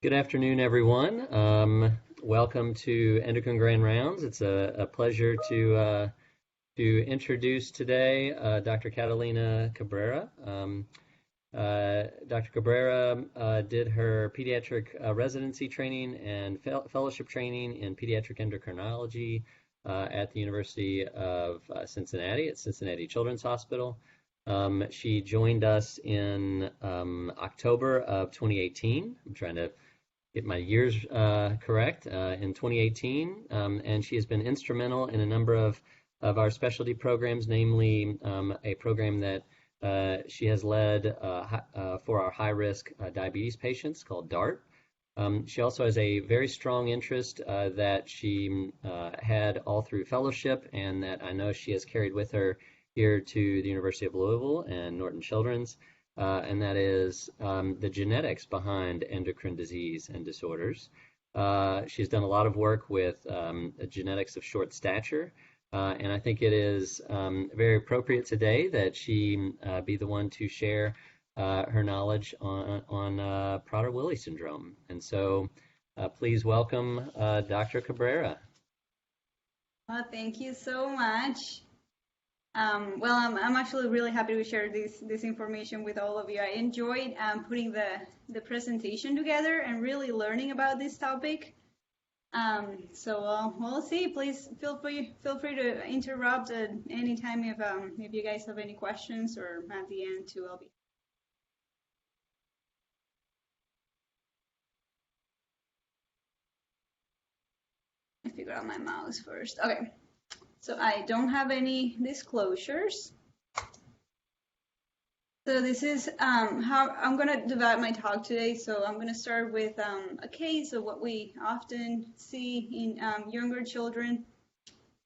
Good afternoon, everyone. Welcome to Endocrine Grand Rounds. It's a pleasure to introduce today Dr. Catalina Cabrera. Dr. Cabrera did her pediatric residency training and fellowship training in pediatric endocrinology at the University of Cincinnati at Cincinnati Children's Hospital. She joined us in October of 2018. I'm trying to get my years correct, in 2018, and she has been instrumental in a number of our specialty programs, namely a program that she has led for our high-risk diabetes patients called DART. She also has a very strong interest that she had all through fellowship and that I know she has carried with her here to the University of Louisville and Norton Children's. And that is the genetics behind endocrine disease and disorders. She's done a lot of work with the genetics of short stature, and I think it is very appropriate today that she be the one to share her knowledge on Prader-Willi syndrome. And so please welcome Dr. Cabrera. Well, thank you so much. I'm actually really happy to share this information with all of you. I enjoyed putting the presentation together and really learning about this topic. We'll see. Please feel free to interrupt at any time if you guys have any questions, or at the end too. I'll be. Let me figure out my mouse first. Okay. So I don't have any disclosures. So this is how I'm going to divide my talk today. So I'm going to start with a case of what we often see in younger children.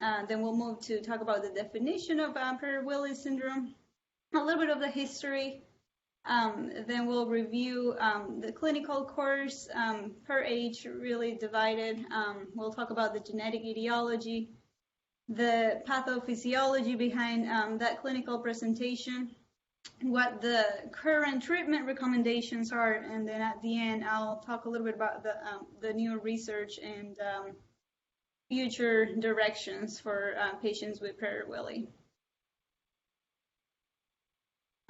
Then we'll move to talk about the definition of Prader-Willi syndrome, a little bit of the history. Then we'll review the clinical course per age, really divided. We'll talk about the genetic etiology, the pathophysiology behind that clinical presentation, what the current treatment recommendations are, and then at the end I'll talk a little bit about the new research and future directions for patients with Prader-Willi.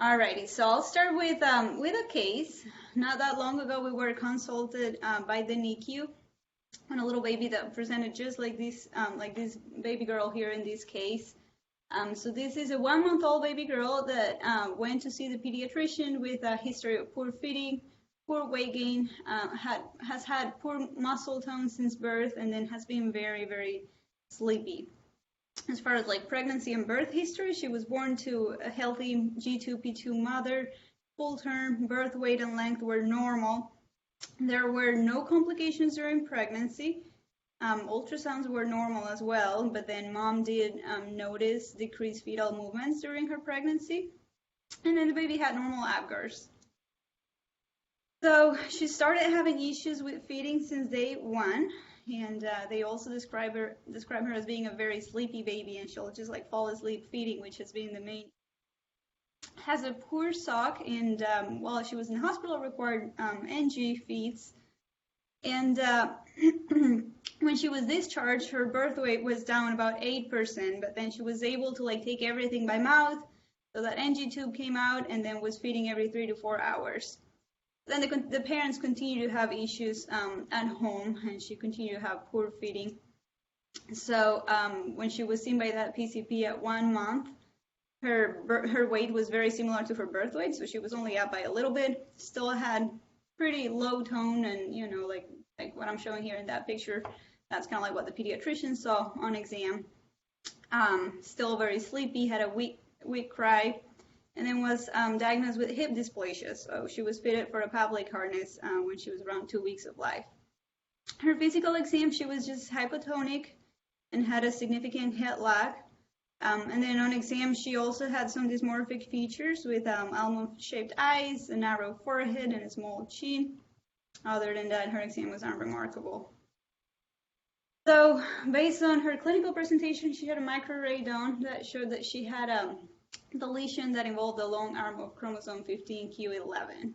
Alrighty, so I'll start with a case. Not that long ago, we were consulted by the NICU on a little baby that presented just like this baby girl here in this case. So this is a 1-month-old baby girl that went to see the pediatrician with a history of poor feeding, poor weight gain, has had poor muscle tone since birth, and then has been very, very sleepy. As far as like pregnancy and birth history, she was born to a healthy G2P2 mother, full term, birth weight and length were normal. There were no complications during pregnancy. Ultrasounds were normal as well, but then mom did notice decreased fetal movements during her pregnancy. And then the baby had normal Apgars. So she started having issues with feeding since day one. And they also describe her as being a very sleepy baby, and she'll just like fall asleep feeding, which has been the main. Has a poor suck, and while she was in the hospital, required NG feeds. And when she was discharged, her birth weight was down about 8%, but then she was able to like take everything by mouth, so that NG tube came out, and then was feeding every 3 to 4 hours. Then the parents continue to have issues at home, and she continued to have poor feeding. So when she was seen by that PCP at 1 month, her weight was very similar to her birth weight, so she was only up by a little bit. Still had pretty low tone, and you know, like what I'm showing here in that picture, that's kind of like what the pediatrician saw on exam. Still very sleepy, had a weak cry. And then was diagnosed with hip dysplasia. So she was fitted for a Pavlik harness when she was around 2 weeks of life. Her physical exam, she was just hypotonic and had a significant head lag. And then on exam, she also had some dysmorphic features with almond-shaped eyes, a narrow forehead, and a small chin. Other than that, her exam was unremarkable. So based on her clinical presentation, she had a microarray done that showed that she had a deletion that involved the long arm of chromosome 15q11.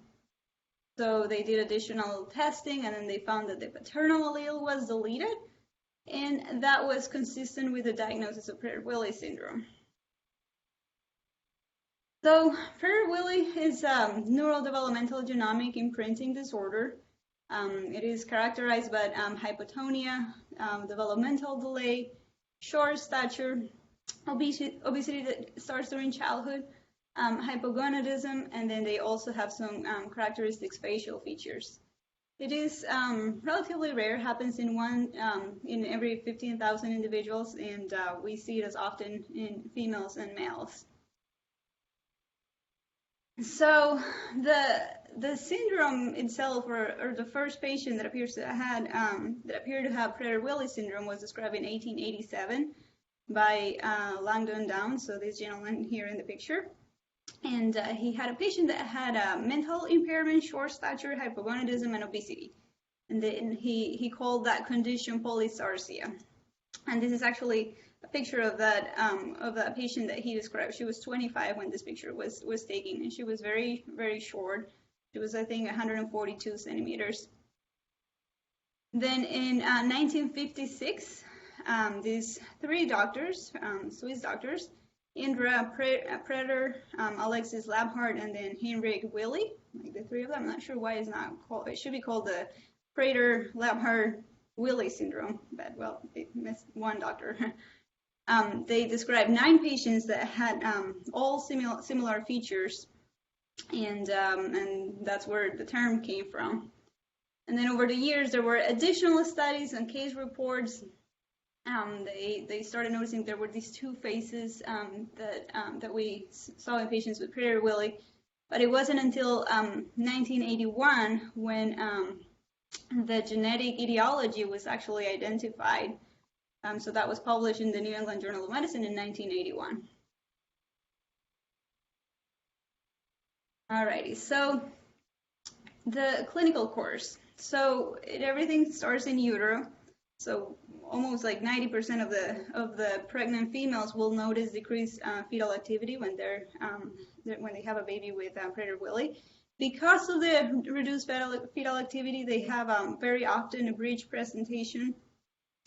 So they did additional testing, and then they found that the paternal allele was deleted, and that was consistent with the diagnosis of Prader-Willi syndrome. So Prader-Willi is a neurodevelopmental genomic imprinting disorder. It is characterized by hypotonia, developmental delay, short stature, obesity that starts during childhood, hypogonadism, and then they also have some characteristic facial features. It is relatively rare, happens in one in every 15,000 individuals, and we see it as often in females and males. So the syndrome itself, or the first patient that appeared to have Prader-Willi syndrome, was described in 1887 by Langdon Downs. So this gentleman here in the picture, and he had a patient that had mental impairment, short stature, hypogonadism, and obesity, and then he called that condition polysarsia. And this is actually a picture of that patient that he described. She was 25 when this picture was taken, and she was very, very short. She was, I think, 142 centimeters. Then in 1956, these three doctors, Swiss doctors, Indra Prader, Alexis Labhart, and then Heinrich Willi, like the three of them. I'm not sure why it's not called. It should be called the Prader Labhart Willi syndrome, but well, they missed one doctor. They described 9 patients that had all similar features, and that's where the term came from. And then over the years, there were additional studies and case reports. They started noticing there were these 2 phases that we saw in patients with Prader-Willi, but it wasn't until 1981 when the genetic etiology was actually identified. So that was published in the New England Journal of Medicine in 1981. Alrighty, so the clinical course. So everything starts in utero. So almost like 90% of the pregnant females will notice decreased fetal activity when they have a baby with Prader-Willi. Because of the reduced fetal activity, they have very often a breech presentation.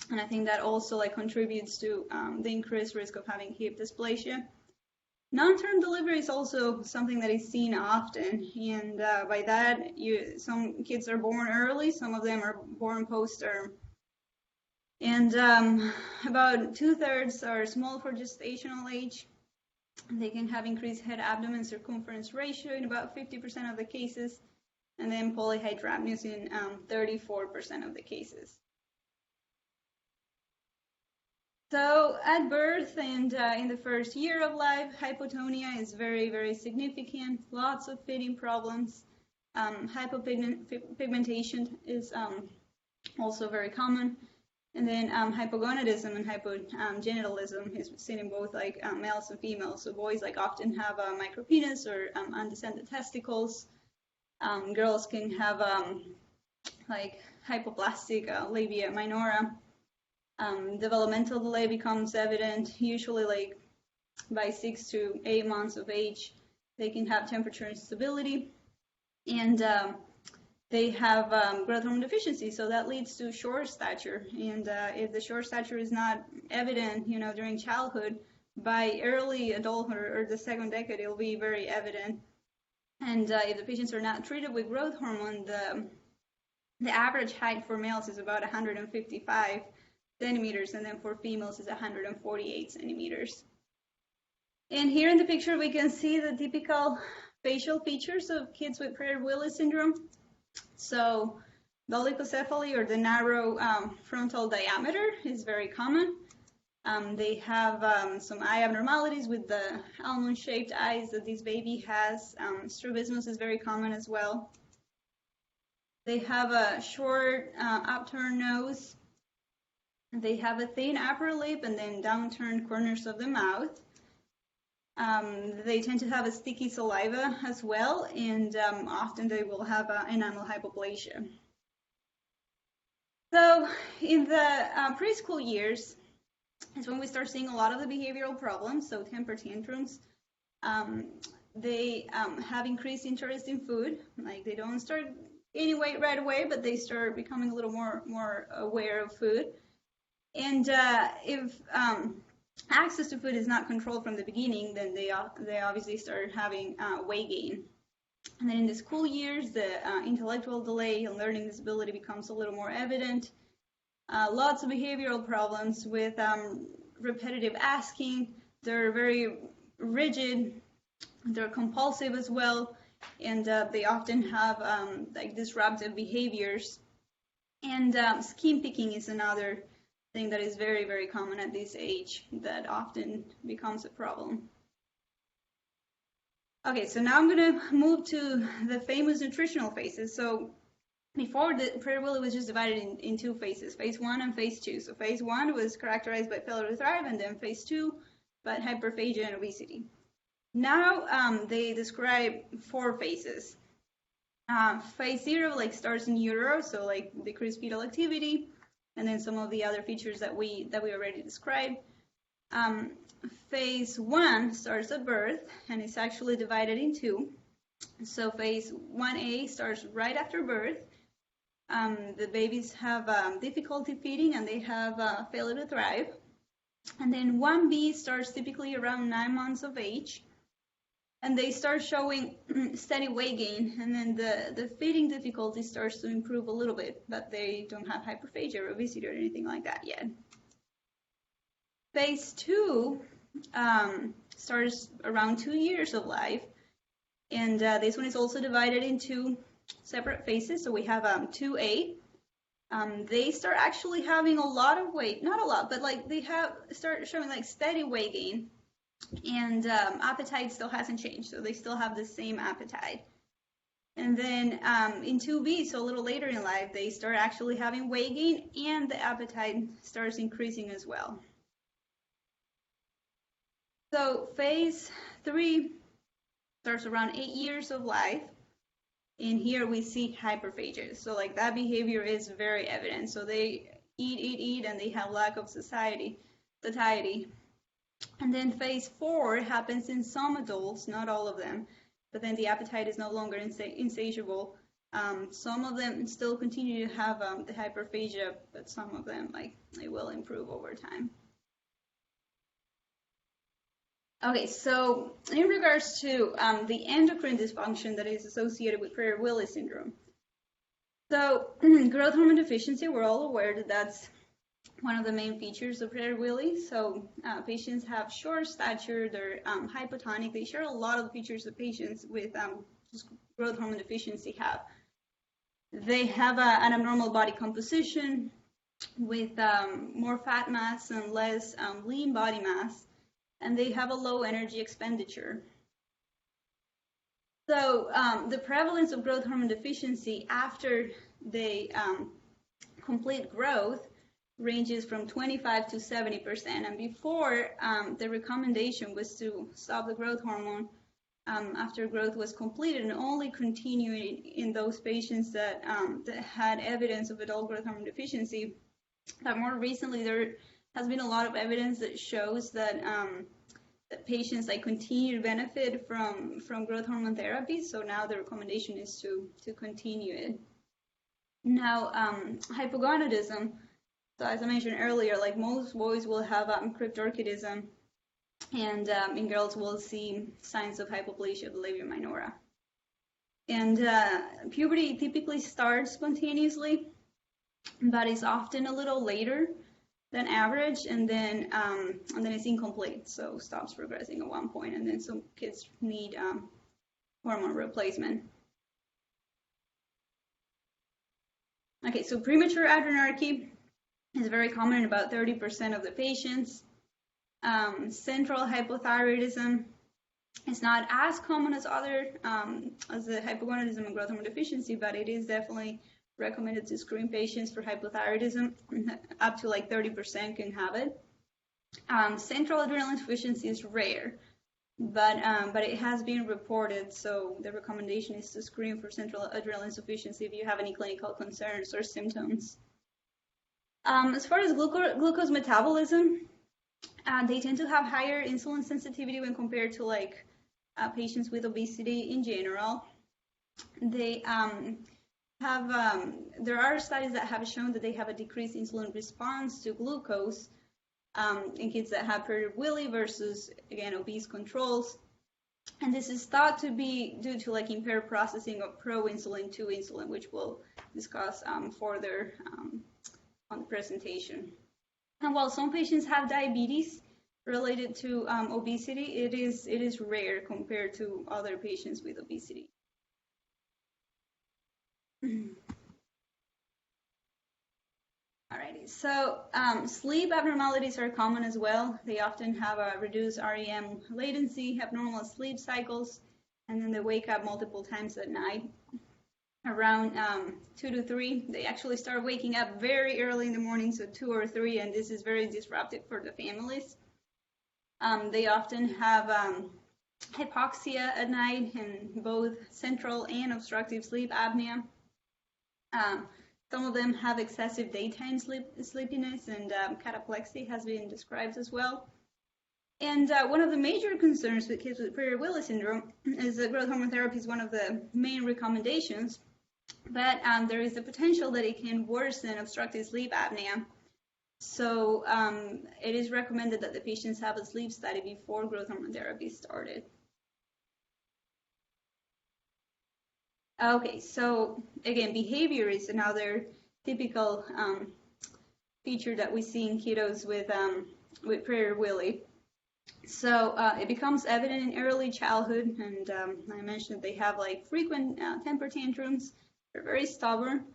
And I think that also like contributes to the increased risk of having hip dysplasia. Non-term delivery is also something that is seen often, and by that, some kids are born early, some of them are born post-term. And about 2/3 are small for gestational age. They can have increased head-abdomen circumference ratio in about 50% of the cases, and then polyhydramnios in 34% of the cases. So at birth and in the first year of life, hypotonia is very, very significant. Lots of feeding problems. Hypopigmentation is also very common. And then hypogonadism and hypogenitalism is seen in both like males and females. So boys like often have a micropenis or undescended testicles. Girls can have like hypoplastic labia minora. Developmental delay becomes evident usually like by 6 to 8 months of age. They can have temperature instability, and they have growth hormone deficiency, so that leads to short stature. And if the short stature is not evident, during childhood, by early adulthood or the second decade, it'll be very evident. And if the patients are not treated with growth hormone, the average height for males is about 155 centimeters, and then for females is 148 centimeters. And here in the picture, we can see the typical facial features of kids with Prader-Willi syndrome. So dolichocephaly, or the narrow frontal diameter, is very common. They have some eye abnormalities with the almond-shaped eyes that this baby has. Strabismus is very common as well. They have a short upturned nose. They have a thin upper lip and then downturned corners of the mouth. They tend to have a sticky saliva as well, and often they will have enamel hypoplasia. So in the preschool years is when we start seeing a lot of the behavioral problems, so temper tantrums. they have increased interest in food. Like they don't start gaining weight right away, but they start becoming a little more aware of food. And if access to food is not controlled from the beginning, then they obviously start having weight gain. And then in the school years, the intellectual delay and learning disability becomes a little more evident. Lots of behavioral problems with repetitive asking. They're very rigid. They're compulsive as well, and they often have like disruptive behaviors. And skin picking is another thing that is very, very common at this age that often becomes a problem. Okay, so now I'm going to move to the famous nutritional phases. So before, the Prader-Willi was just divided in two phases, phase 1 and phase 2. So phase 1 was characterized by failure to thrive, and then phase 2 by hyperphagia and obesity. Now they describe 4 phases. Phase 0 like starts in utero, so like decreased fetal activity, and then some of the other features that we already described. Phase 1 starts at birth, and it's actually divided in 2. So phase 1A starts right after birth. The babies have difficulty feeding, and they have failure to thrive. And then 1B starts typically around 9 months of age, and they start showing steady weight gain, and then the feeding difficulty starts to improve a little bit, but they don't have hyperphagia or obesity or anything like that yet. Phase 2 starts around 2 years of life, and this one is also divided into separate phases. So we have 2A. They start actually having a lot of weight, not a lot, but like they start showing like steady weight gain, and appetite still hasn't changed, so they still have the same appetite. And then in 2B, so a little later in life, they start actually having weight gain, and the appetite starts increasing as well. So phase 3 starts around 8 years of life, and here we see hyperphagia. So like that behavior is very evident. So they eat, and they have lack of satiety. And then phase 4 happens in some adults, not all of them, but then the appetite is no longer insatiable. Some of them still continue to have the hyperphagia, but some of them, like, they will improve over time. Okay, so in regards to the endocrine dysfunction that is associated with Prader-Willi syndrome. So growth hormone deficiency, we're all aware that that's one of the main features of Prader-Willi. So patients have short stature, they're hypotonic. They share a lot of the features that patients with growth hormone deficiency have. They have an abnormal body composition with more fat mass and less lean body mass, and they have a low energy expenditure. So the prevalence of growth hormone deficiency after they complete growth ranges from 25 to 70%. And before, the recommendation was to stop the growth hormone after growth was completed and only continue in those patients that had evidence of adult growth hormone deficiency. But more recently, there has been a lot of evidence that shows that that patients continue to benefit from growth hormone therapy. So now the recommendation is to continue it. Now, hypogonadism. So as I mentioned earlier, like most boys will have cryptorchidism, and in girls we'll see signs of hypoplasia of the labia minora. And puberty typically starts spontaneously, but it's often a little later than average, and then it's incomplete, so stops progressing at one point, and then some kids need hormone replacement. Okay, so premature adrenarche is very common in about 30% of the patients. Central hypothyroidism is not as common as as the hypogonadism and growth hormone deficiency, but it is definitely recommended to screen patients for hypothyroidism. Up to 30% can have it. Central adrenal insufficiency is rare, but it has been reported, so the recommendation is to screen for central adrenal insufficiency if you have any clinical concerns or symptoms. As far as glucose metabolism, they tend to have higher insulin sensitivity when compared to patients with obesity in general. They there are studies that have shown that they have a decreased insulin response to glucose in kids that have Prader-Willi versus, again, obese controls. And this is thought to be due to like impaired processing of proinsulin to insulin, which we'll discuss further on the presentation. And while some patients have diabetes related to obesity, it is rare compared to other patients with obesity. Alrighty, so sleep abnormalities are common as well. They often have a reduced REM latency, abnormal sleep cycles, and then they wake up multiple times at night. Around 2 to 3, they actually start waking up very early in the morning, so 2 or 3, and this is very disruptive for the families. They often have hypoxia at night and both central and obstructive sleep apnea. Some of them have excessive daytime sleepiness, and cataplexy has been described as well. And one of the major concerns with kids with Prader-Willi syndrome is that growth hormone therapy is one of the main recommendations, but there is the potential that it can worsen obstructive sleep apnea. So it is recommended that the patients have a sleep study before growth hormone therapy started. Okay, so again, behavior is another typical feature that we see in kiddos with Prader-Willi. So it becomes evident in early childhood, and I mentioned they have like frequent temper tantrums. They're very stubborn.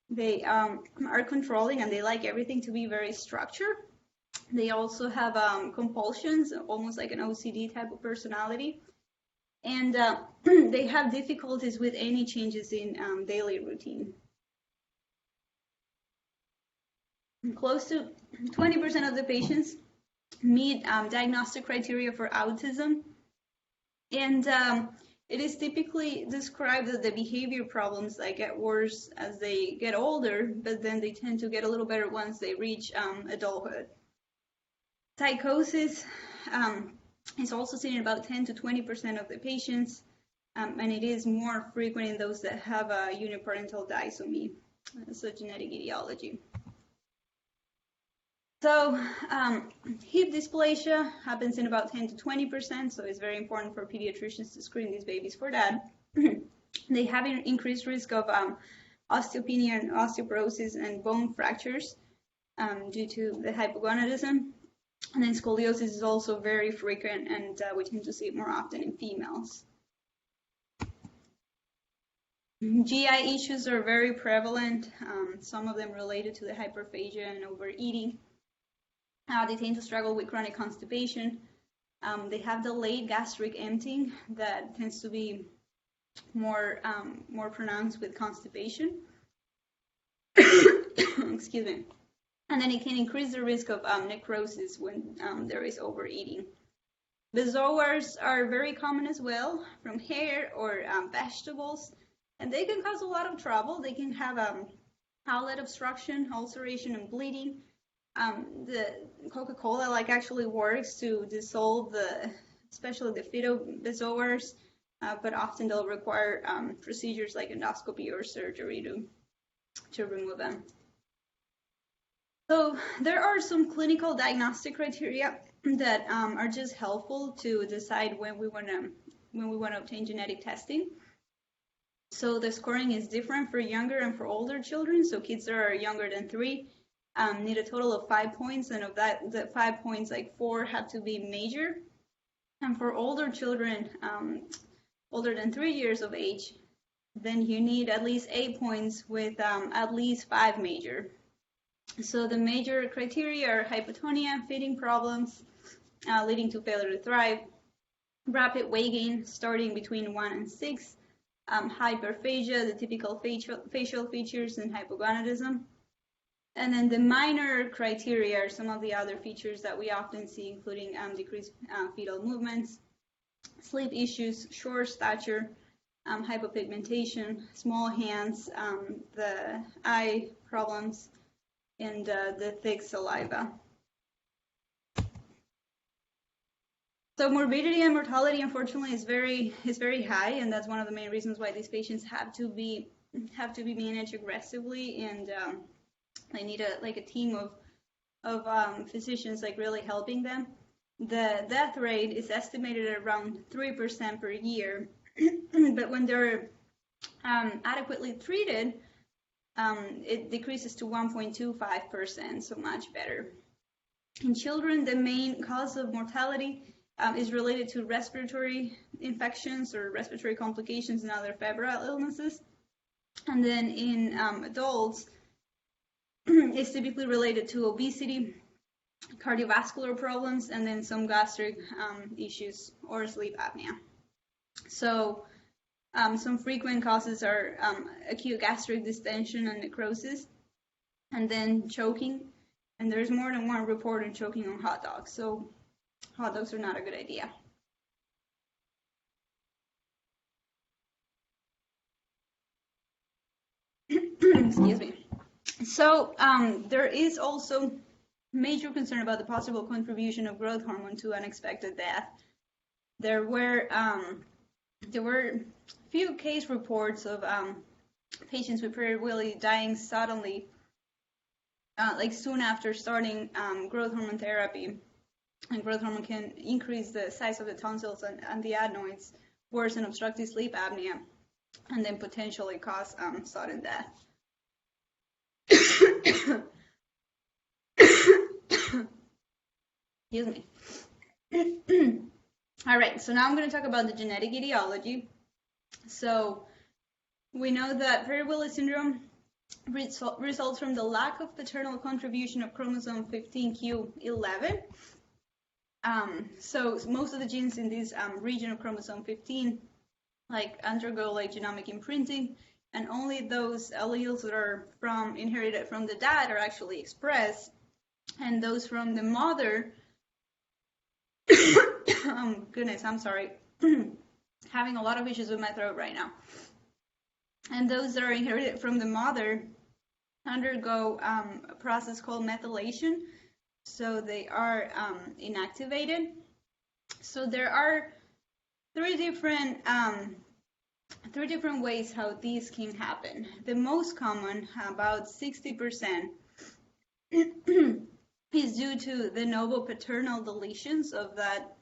They are controlling, and they like everything to be very structured. They also have compulsions, almost like an OCD type of personality. And they have difficulties with any changes in daily routine. Close to 20% of the patients meet diagnostic criteria for autism. And it is typically described that the behavior problems get worse as they get older, but then they tend to get a little better once they reach adulthood. Psychosis is also seen in about 10 to 20% of the patients, and it is more frequent in those that have a uniparental disomy, so genetic etiology. So hip dysplasia happens in about 10 to 20%, so it's very important for pediatricians to screen these babies for that. They have an increased risk of osteopenia and osteoporosis and bone fractures due to the hypogonadism. And then scoliosis is also very frequent, and we tend to see it more often in females. GI issues are very prevalent, some of them related to the hyperphagia and overeating. They tend to struggle with chronic constipation. They have delayed gastric emptying that tends to be more pronounced with constipation. Excuse me. And then it can increase the risk of necrosis when there is overeating. Bezoars are very common as well, from hair or vegetables, and they can cause a lot of trouble. They can have outlet obstruction, ulceration, and bleeding. The Coca-Cola actually works to dissolve especially the phytobezoars, but often they'll require procedures like endoscopy or surgery to remove them. So there are some clinical diagnostic criteria that are just helpful to decide when we want to obtain genetic testing. So the scoring is different for younger and for older children. So kids that are younger than 3 need a total of 5 points, and of that, the 5 points, 4 have to be major. And for older children, older than 3 years of age, then you need at least 8 points with at least 5 major. So the major criteria are hypotonia, feeding problems, leading to failure to thrive, rapid weight gain starting between 1 and 6, hyperphagia, the typical facial features, and hypogonadism. And then the minor criteria are some of the other features that we often see, including decreased fetal movements, sleep issues, short stature, hypopigmentation, small hands, the eye problems, and the thick saliva. So morbidity and mortality, unfortunately, is very high, and that's one of the main reasons why these patients have to be managed aggressively, and they need a team of physicians like really helping them. The death rate is estimated at around 3% per year, but when they're adequately treated, it decreases to 1.25%, so much better. In children, the main cause of mortality is related to respiratory infections or respiratory complications and other febrile illnesses. And then in adults, it's typically related to obesity, cardiovascular problems, and then some gastric issues or sleep apnea. So some frequent causes are acute gastric distension and necrosis, and then choking. And there's more than one report on choking on hot dogs. So hot dogs are not a good idea. Excuse me. So there is also major concern about the possible contribution of growth hormone to unexpected death. There were few case reports of patients with Prader-Willi dying suddenly, like soon after starting growth hormone therapy. And growth hormone can increase the size of the tonsils and the adenoids, worsen obstructive sleep apnea, and then potentially cause sudden death. Excuse me. All right, so now I'm going to talk about the genetic etiology. So we know that Prader-Willi syndrome results from the lack of paternal contribution of chromosome 15q11. So most of the genes in this region of chromosome 15 undergo genomic imprinting, and only those alleles that are inherited from the dad are actually expressed, and those from the mother, oh goodness, I'm sorry, having a lot of issues with my throat right now. And those that are inherited from the mother undergo a process called methylation, so they are inactivated. So there are three different ways how these can happen. The most common, about 60%, is due to the novel paternal deletions of that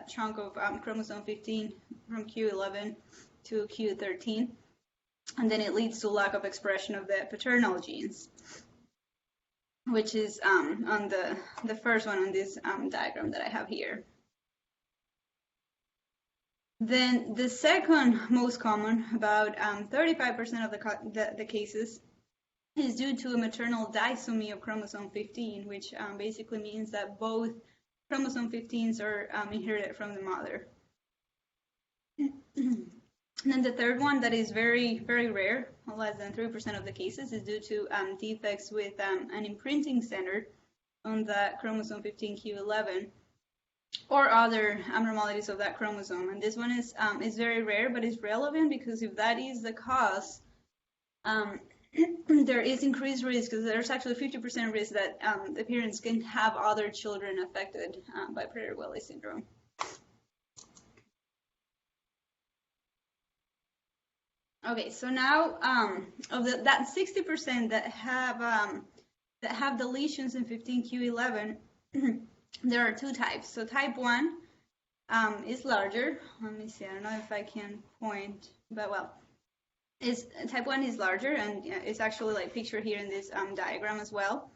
chunk of chromosome 15 from Q11 to Q13, and then it leads to lack of expression of the paternal genes, which is on the first one on this diagram that I have here. Then the second most common, about 35% of the cases, is due to a maternal disomy of chromosome 15, which basically means that both chromosome 15s are inherited from the mother. And then the third one, that is very, very rare, less than 3% of the cases, is due to defects with an imprinting center on the chromosome 15q11 or other abnormalities of that chromosome. And this one is very rare, but it's relevant because if that is the cause, there is increased risk, because there's actually 50% risk that the parents can have other children affected by Prader-Willi syndrome. Okay, so now of that 60% that have deletions in 15q11, there are two types. So type 1 is larger. Let me see, I don't know if I can point, but well, type 1 is larger, and it's actually pictured here in this diagram as well.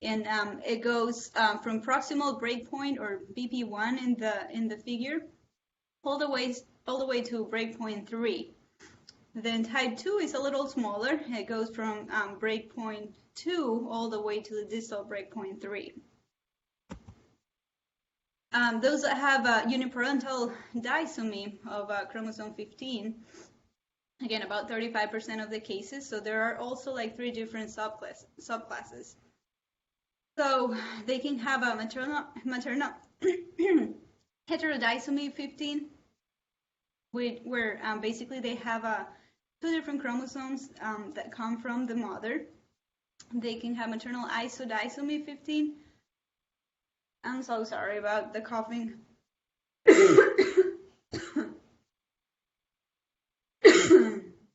And it goes from proximal breakpoint, or BP1 in the figure, all the way to breakpoint 3. Then type 2 is a little smaller. It goes from breakpoint 2 all the way to the distal breakpoint 3. Those that have a uniparental disomy of chromosome 15, again, about 35% of the cases. So there are also 3 different subclasses. So they can have a maternal heterodisomy 15, where basically they have 2 different chromosomes that come from the mother. They can have maternal isodisomy 15. I'm so sorry about the coughing.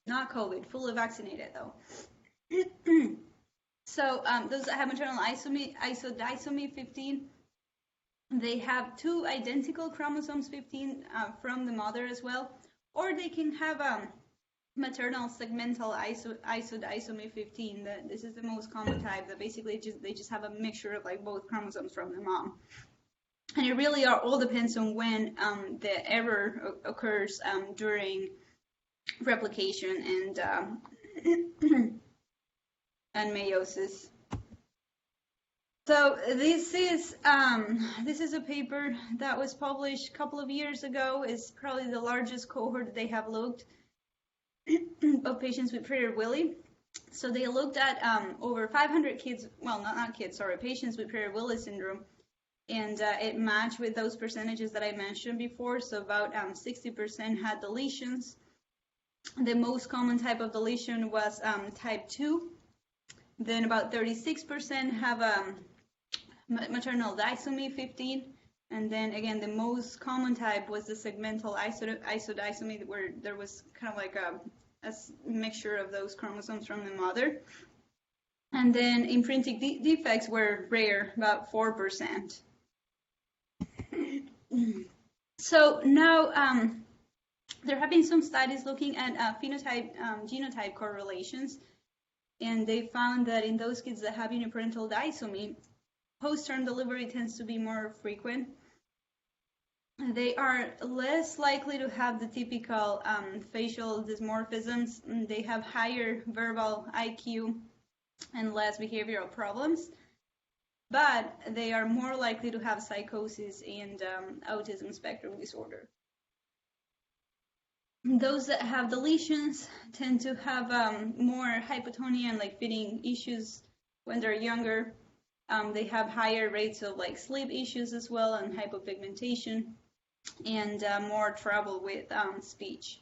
Not COVID, fully vaccinated though. So those that have maternal isodisomy 15, they have two identical chromosomes 15 from the mother as well, or they can have maternal segmental isodisomy 15. This is the most common type. That basically they just have a mixture of like both chromosomes from the mom. And it really all depends on when the error occurs during replication and meiosis. So this is a paper that was published a couple of years ago. It's probably the largest cohort that they have looked of patients with Prader Willi. So they looked at over 500 kids, well, not kids, sorry, patients with Prader Willi syndrome, and it matched with those percentages that I mentioned before. So about 60% had deletions. The most common type of deletion was type 2. Then about 36% have maternal disomy 15. And then again, the most common type was the segmental isodisomy, where there was kind of like a mixture of those chromosomes from the mother. And then imprinting defects were rare, about 4%. So now there have been some studies looking at phenotype-genotype correlations, and they found that in those kids that have uniparental disomy, post-term delivery tends to be more frequent. They are less likely to have the typical facial dysmorphisms. They have higher verbal IQ and less behavioral problems, but they are more likely to have psychosis and autism spectrum disorder. Those that have deletions tend to have more hypotonia and like feeding issues when they're younger. They have higher rates of like sleep issues as well, and hypopigmentation, and more trouble with speech.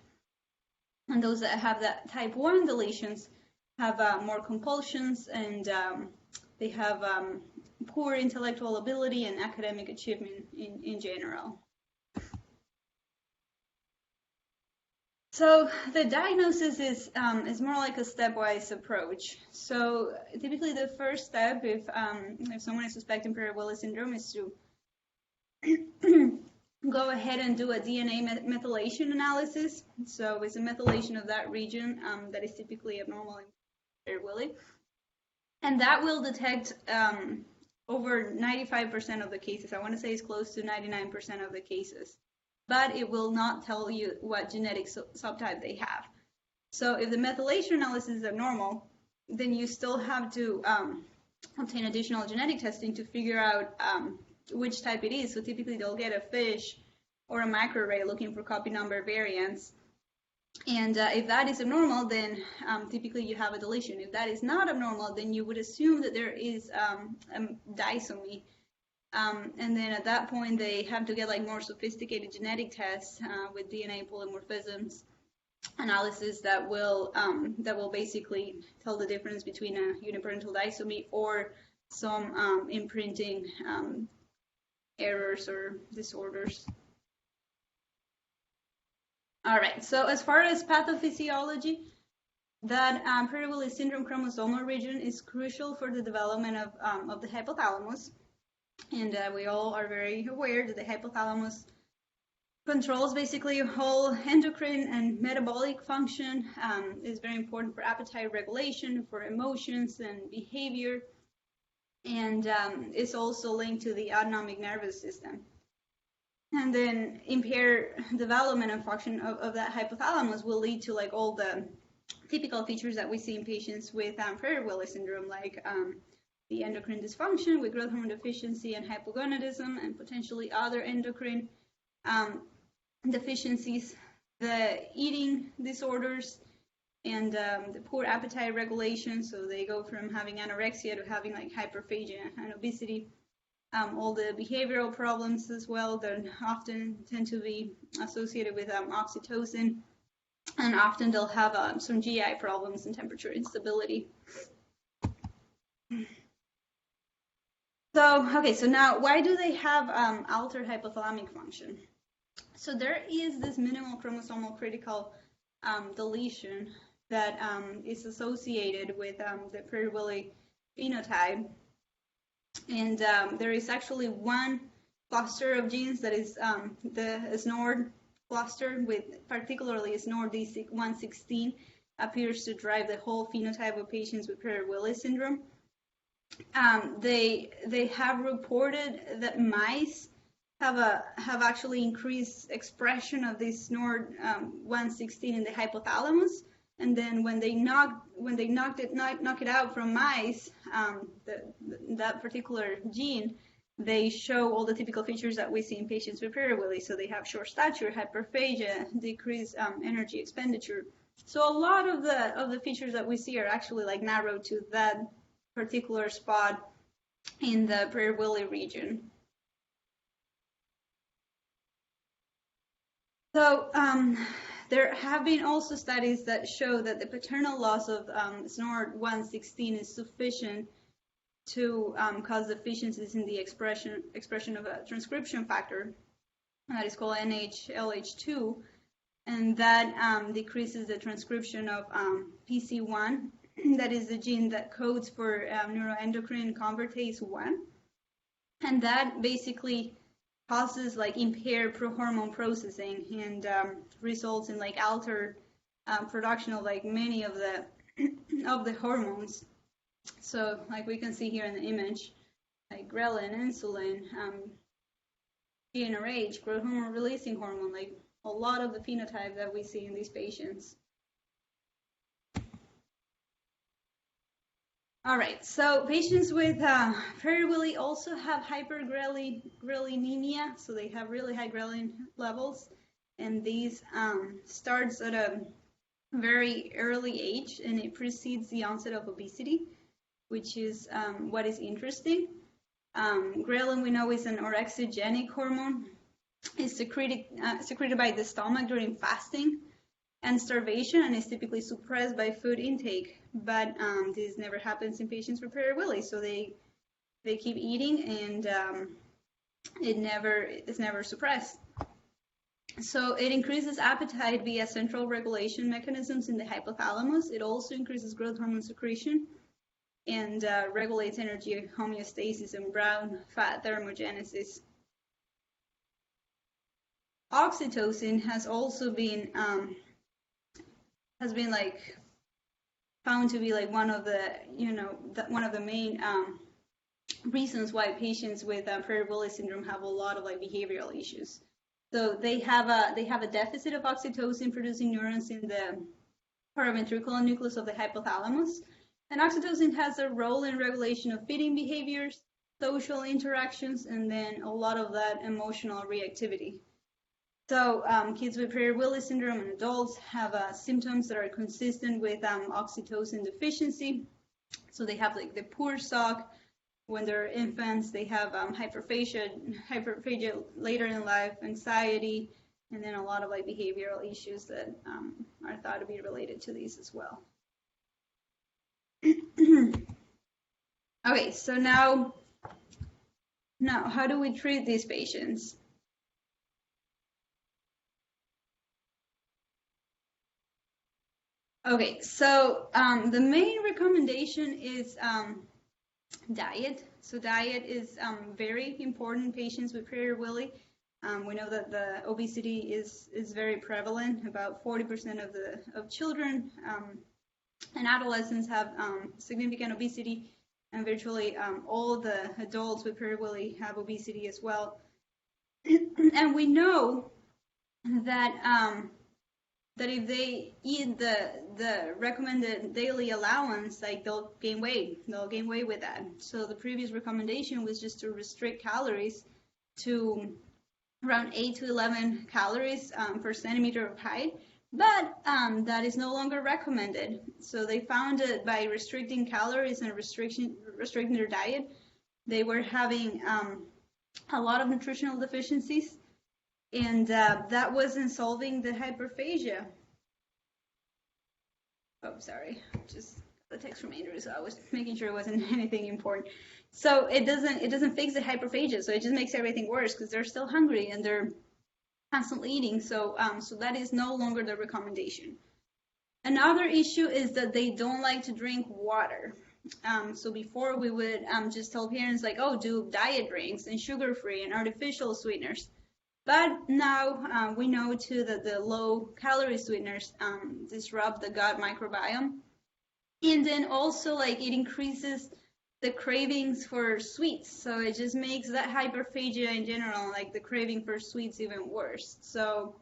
And those that have that type 1 deletions have more compulsions, and they have poor intellectual ability and academic achievement in general. So the diagnosis is more like a stepwise approach. So typically the first step, if someone is suspecting Prader Willi syndrome, is to go ahead and do a DNA methylation analysis. So it's a methylation of that region that is typically abnormal in Prader Willi. And that will detect over 95% of the cases. I want to say it's close to 99% of the cases. But it will not tell you what genetic subtype they have. So if the methylation analysis is abnormal, then you still have to obtain additional genetic testing to figure out which type it is. So typically they'll get a FISH or a microarray looking for copy number variants. And if that is abnormal, then typically you have a deletion. If that is not abnormal, then you would assume that there is a disomy. And then at that point, they have to get like more sophisticated genetic tests with DNA polymorphisms analysis that will basically tell the difference between a uniparental disomy or some imprinting errors or disorders. All right. So as far as pathophysiology, that Prader Willi syndrome chromosomal region is crucial for the development of the hypothalamus. And we all are very aware that the hypothalamus controls basically whole endocrine and metabolic function, is very important for appetite regulation, for emotions and behavior, and is also linked to the autonomic nervous system. And then impaired development and function of that hypothalamus will lead to like all the typical features that we see in patients with Prader Willi syndrome, like the endocrine dysfunction with growth hormone deficiency and hypogonadism, and potentially other endocrine deficiencies, the eating disorders, and the poor appetite regulation. So they go from having anorexia to having like hyperphagia and obesity. All the behavioral problems as well that often tend to be associated with oxytocin, and often they'll have some GI problems and temperature instability. So, okay, so now why do they have altered hypothalamic function? So there is this minimal chromosomal critical deletion that is associated with the Prader-Willi phenotype. And there is actually one cluster of genes that is the SNORD cluster, with particularly SNORD D116 appears to drive the whole phenotype of patients with Prader-Willi syndrome. They have reported that mice have actually increased expression of this SNORD 116 in the hypothalamus, and then when they knock it out from mice, that particular gene, they show all the typical features that we see in patients with Prader-Willi. So they have short stature, hyperphagia, decreased energy expenditure. So a lot of the features that we see are actually like narrowed to that particular spot in the Prader-Willi region. So there have been also studies that show that the paternal loss of SNORD 116 is sufficient to cause deficiencies in the expression of a transcription factor that is called LH2, and that decreases the transcription of PC1, that is the gene that codes for neuroendocrine convertase 1, and that basically causes like impaired prohormone processing and results in like altered production of like many of the hormones. So like we can see here in the image, like ghrelin, insulin, GnRH, growth hormone releasing hormone, like a lot of the phenotype that we see in these patients. All right, so patients with Prader-Willi also have hyperghrelinemia, so they have really high ghrelin levels, and these starts at a very early age, and it precedes the onset of obesity, which is what is interesting. Ghrelin, we know, is an orexigenic hormone. It's secreted by the stomach during fasting and starvation, and is typically suppressed by food intake. But this never happens in patients with Prader-Willi, so they keep eating, and it's never suppressed. So it increases appetite via central regulation mechanisms in the hypothalamus. It also increases growth hormone secretion and regulates energy homeostasis and brown fat thermogenesis. Oxytocin has also been like found to be like one of the main reasons why patients with Prader-Willi syndrome have a lot of like behavioral issues. So they have a deficit of oxytocin producing neurons in the paraventricular nucleus of the hypothalamus, and oxytocin has a role in regulation of feeding behaviors, social interactions, and then a lot of that emotional reactivity. So kids with Prader-Willi syndrome and adults have symptoms that are consistent with oxytocin deficiency. So they have like the poor suck when they're infants. They have hyperphagia later in life, anxiety, and then a lot of like behavioral issues that are thought to be related to these as well. Okay, so now how do we treat these patients? Okay, so the main recommendation is diet. So diet is very important in patients with Prader-Willi. We know that the obesity is very prevalent. About 40% of children and adolescents have significant obesity, and virtually all the adults with Prader-Willi have obesity as well. And we know that that if they eat the recommended daily allowance, like they'll gain weight with that. So the previous recommendation was just to restrict calories to around 8 to 11 calories per centimeter of height, but that is no longer recommended. So they found that by restricting calories and restricting their diet, they were having a lot of nutritional deficiencies, and that wasn't solving the hyperphagia. Oh, sorry, just the text from Andrew, so I was making sure it wasn't anything important. So it doesn't fix the hyperphagia, so it just makes everything worse because they're still hungry, and they're constantly eating. So that is no longer the recommendation. Another issue is that they don't like to drink water. So before we would just tell parents like, oh, do diet drinks and sugar-free and artificial sweeteners. But now we know too that the low-calorie sweeteners disrupt the gut microbiome. And then also like it increases the cravings for sweets. So it just makes that hyperphagia in general, like the craving for sweets, even worse. So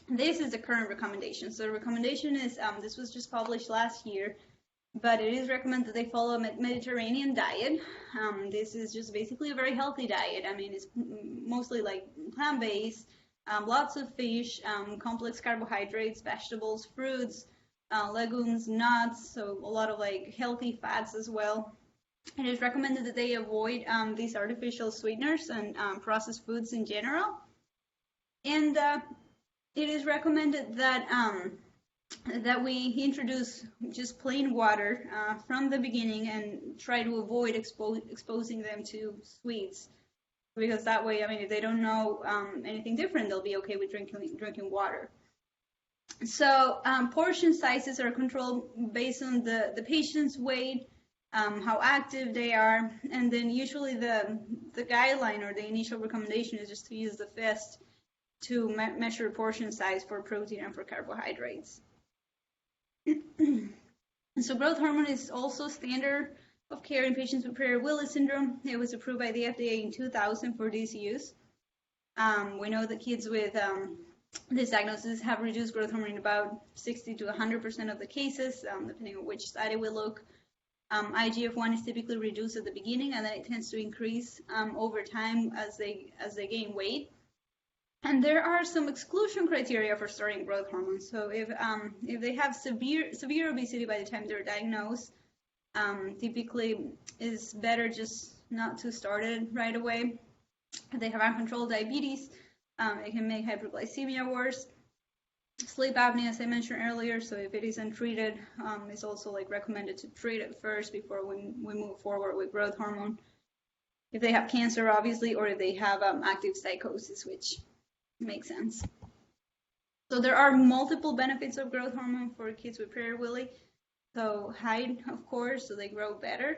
this is the current recommendation. So the recommendation is, this was just published last year, but it is recommended that they follow a Mediterranean diet. This is just basically a very healthy diet. I mean, it's mostly like plant-based, lots of fish, complex carbohydrates, vegetables, fruits, legumes, nuts, so a lot of like healthy fats as well. It is recommended that they avoid these artificial sweeteners and processed foods in general. And it is recommended that that we introduce just plain water from the beginning and try to avoid exposing them to sweets, because that way, I mean, if they don't know anything different, they'll be okay with drinking water. So portion sizes are controlled based on the patient's weight, how active they are, and then usually the guideline or the initial recommendation is just to use the fist to measure portion size for protein and for carbohydrates. So growth hormone is also standard of care in patients with Prader-Willi syndrome. It was approved by the FDA in 2000 for this use. We know that kids with this diagnosis have reduced growth hormone in about 60 to 100% of the cases, depending on which study we look. IGF-1 is typically reduced at the beginning, and then it tends to increase over time as they gain weight. And there are some exclusion criteria for starting growth hormone. So if they have severe obesity by the time they're diagnosed, typically is better just not to start it right away. If they have uncontrolled diabetes, it can make hyperglycemia worse. Sleep apnea, as I mentioned earlier, so if it is untreated, it's also like recommended to treat it first before we move forward with growth hormone. If they have cancer, obviously, or if they have active psychosis, which makes sense. So there are multiple benefits of growth hormone for kids with Prader-Willi. So height, of course, so they grow better.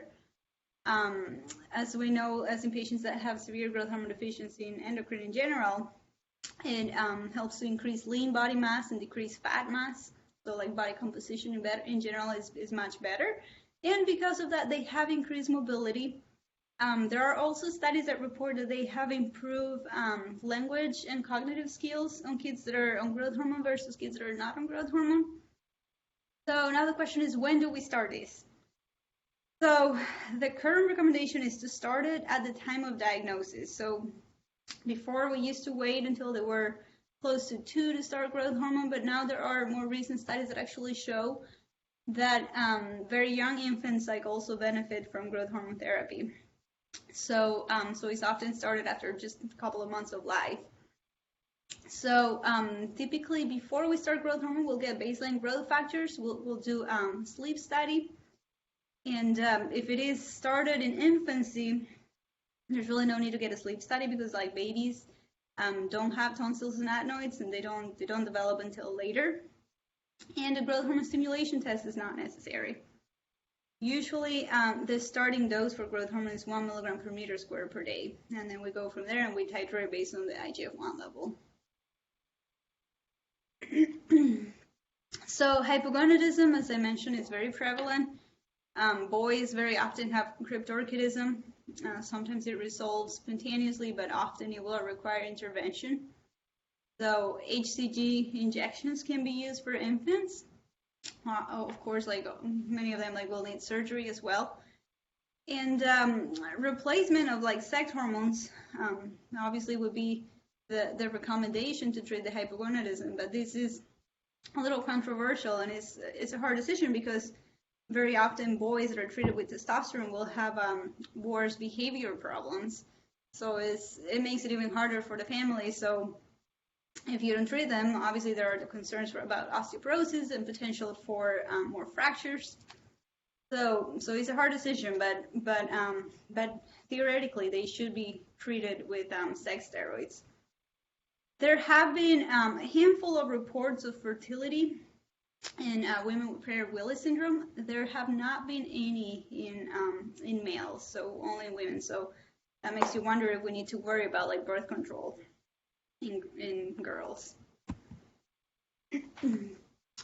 As we know, as in patients that have severe growth hormone deficiency and endocrine in general, it helps to increase lean body mass and decrease fat mass. So like body composition in general is much better. And because of that, they have increased mobility. There are also studies that report that they have improved language and cognitive skills on kids that are on growth hormone versus kids that are not on growth hormone. So now the question is, when do we start this? So the current recommendation is to start it at the time of diagnosis. So before, we used to wait until they were close to 2 to start growth hormone, but now there are more recent studies that actually show that very young infants like also benefit from growth hormone therapy. So it's often started after just a couple of months of life. So typically before we start growth hormone, we'll get baseline growth factors. We'll do sleep study. And if it is started in infancy, there's really no need to get a sleep study because like babies don't have tonsils and adenoids, and they don't develop until later. And a growth hormone stimulation test is not necessary. Usually, the starting dose for growth hormone is 1 milligram per meter squared per day. And then we go from there and we titrate based on the IGF-1 level. So hypogonadism, as I mentioned, is very prevalent. Boys very often have cryptorchidism. Sometimes it resolves spontaneously, but often it will require intervention. So HCG injections can be used for infants. Of course, like many of them will need surgery as well. And replacement of like sex hormones obviously would be the recommendation to treat the hypogonadism, but this is a little controversial, and it's a hard decision because very often boys that are treated with testosterone will have worse behavior problems. So it makes it even harder for the family. So if you don't treat them, obviously there are the concerns about osteoporosis and potential for more fractures. So it's a hard decision, but theoretically they should be treated with sex steroids. There have been a handful of reports of fertility in women with Prader-Willi syndrome. There have not been any in males, so only in women. So that makes you wonder if we need to worry about like birth control in girls.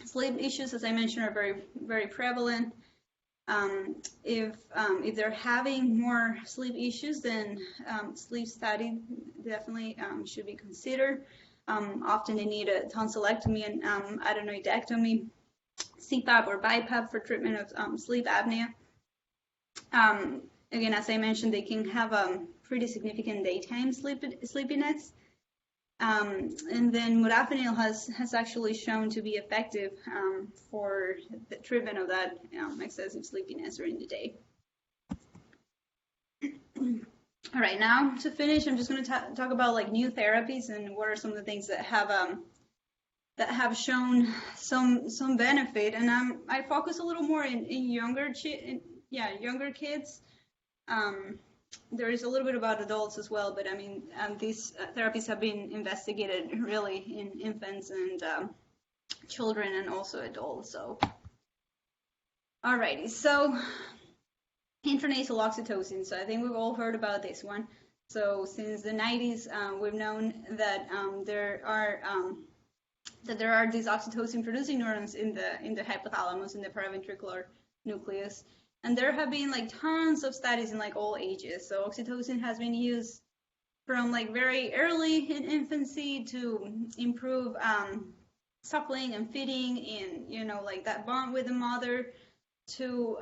Sleep issues, as I mentioned, are very, very prevalent. If they're having more sleep issues, then sleep study definitely should be considered. Often they need a tonsillectomy and adenoidectomy, CPAP or BiPAP for treatment of sleep apnea. Again, as I mentioned, they can have pretty significant daytime sleepiness. And then modafinil has actually shown to be effective for the treatment of that excessive sleepiness during the day. All right, now to finish, I'm just going to talk about like new therapies and what are some of the things that have shown some benefit. And I focus a little more in younger kids. There is a little bit about adults as well, but I mean, these therapies have been investigated really in infants and children and also adults. So, alrighty, so intranasal oxytocin. So I think we've all heard about this one. So since the 90s, we've known that there are these oxytocin-producing neurons in the hypothalamus, in the paraventricular nucleus. And there have been like tons of studies in like all ages. So oxytocin has been used from like very early in infancy to improve suckling and feeding and, you know, like that bond with the mother, to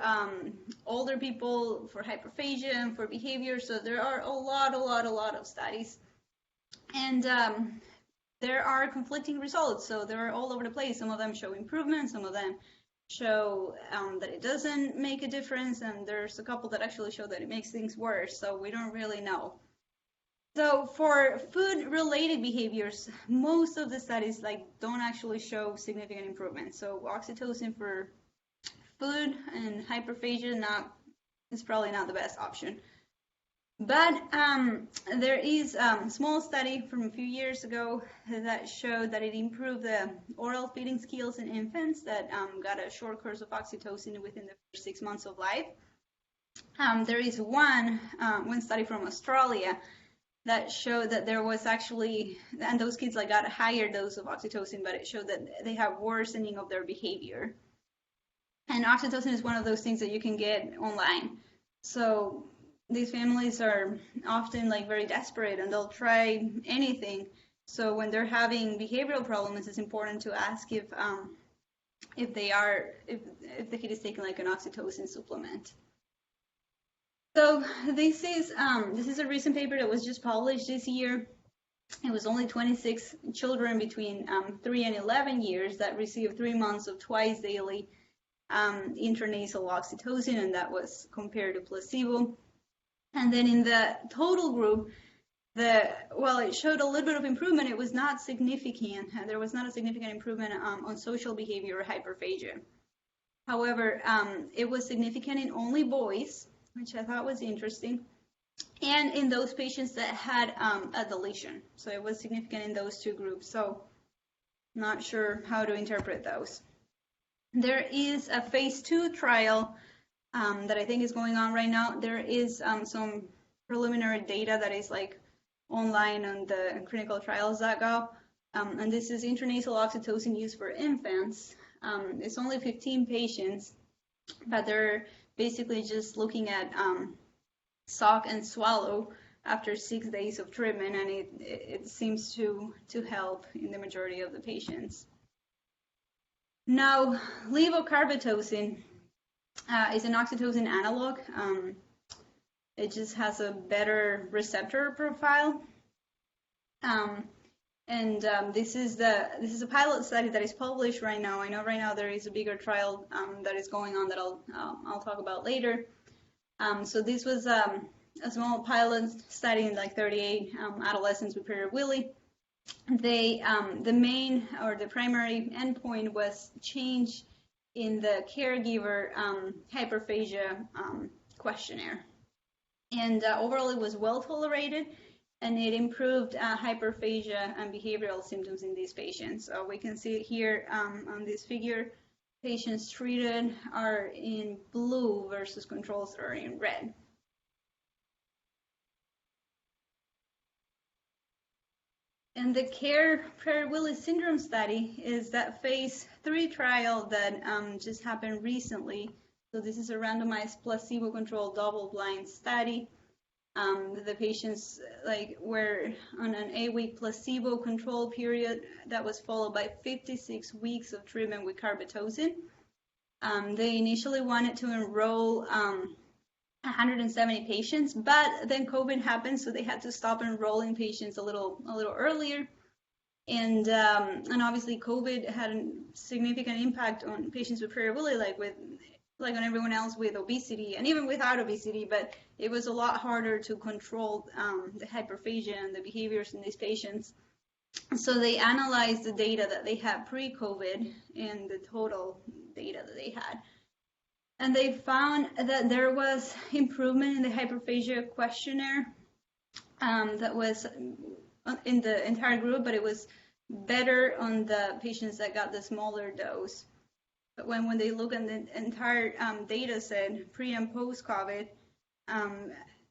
older people for hyperphagia and for behavior. So there are a lot of studies. And there are conflicting results. So they're all over the place. Some of them show improvement, some of them show that it doesn't make a difference, and there's a couple that actually show that it makes things worse, so we don't really know. So for food-related behaviors, most of the studies don't actually show significant improvement. So oxytocin for food and hyperphagia is probably not the best option. But there is a small study from a few years ago that showed that it improved the oral feeding skills in infants that got a short course of oxytocin within the first 6 months of life. There is one study from Australia that showed that there was actually, and those kids got a higher dose of oxytocin, but it showed that they have worsening of their behavior. And oxytocin is one of those things that you can get online. So these families are often very desperate and they'll try anything. So when they're having behavioral problems, it's important to ask if the kid is taking an oxytocin supplement. So this is a recent paper that was just published this year. It was only 26 children between 3 and 11 years that received 3 months of twice daily intranasal oxytocin, and that was compared to placebo. And then in the total group, it showed a little bit of improvement. It was not significant. There was not a significant improvement on social behavior or hyperphagia. However, it was significant in only boys, which I thought was interesting, and in those patients that had a deletion. So it was significant in those two groups. So not sure how to interpret those. There is a phase 2 trial that I think is going on right now. There is some preliminary data that is online on the clinicaltrials.gov, and this is intranasal oxytocin used for infants. It's only 15 patients, but they're basically just looking at suck and swallow after 6 days of treatment, and it seems to help in the majority of the patients. Now, levocarbitocin is an oxytocin analog. It just has a better receptor profile. This is a pilot study that is published right now. I know right now there is a bigger trial that is going on that I'll talk about later. So this was a small pilot study in 38 adolescents with Prader-Willi. The main or the primary endpoint was change in the caregiver hyperphagia questionnaire. And overall, it was well tolerated. and it improved hyperphagia and behavioral symptoms in these patients. So we can see here on this figure, patients treated are in blue versus controls are in red. And the Prader-Willi syndrome study is that phase 3 trial that just happened recently. So this is a randomized placebo-controlled double-blind study. The patients were on an 8-week placebo control period that was followed by 56 weeks of treatment with carbetocin. They initially wanted to enroll 170 patients, but then COVID happened, so they had to stop enrolling patients a little earlier. And obviously COVID had a significant impact on patients with Prader-Willi, like on everyone else with obesity and even without obesity, but it was a lot harder to control the hyperphagia and the behaviors in these patients. So they analyzed the data that they had pre-COVID and the total data that they had. And they found that there was improvement in the hyperphagia questionnaire that was in the entire group, but it was better on the patients that got the smaller dose. But when they look at the entire data set, pre and post-COVID,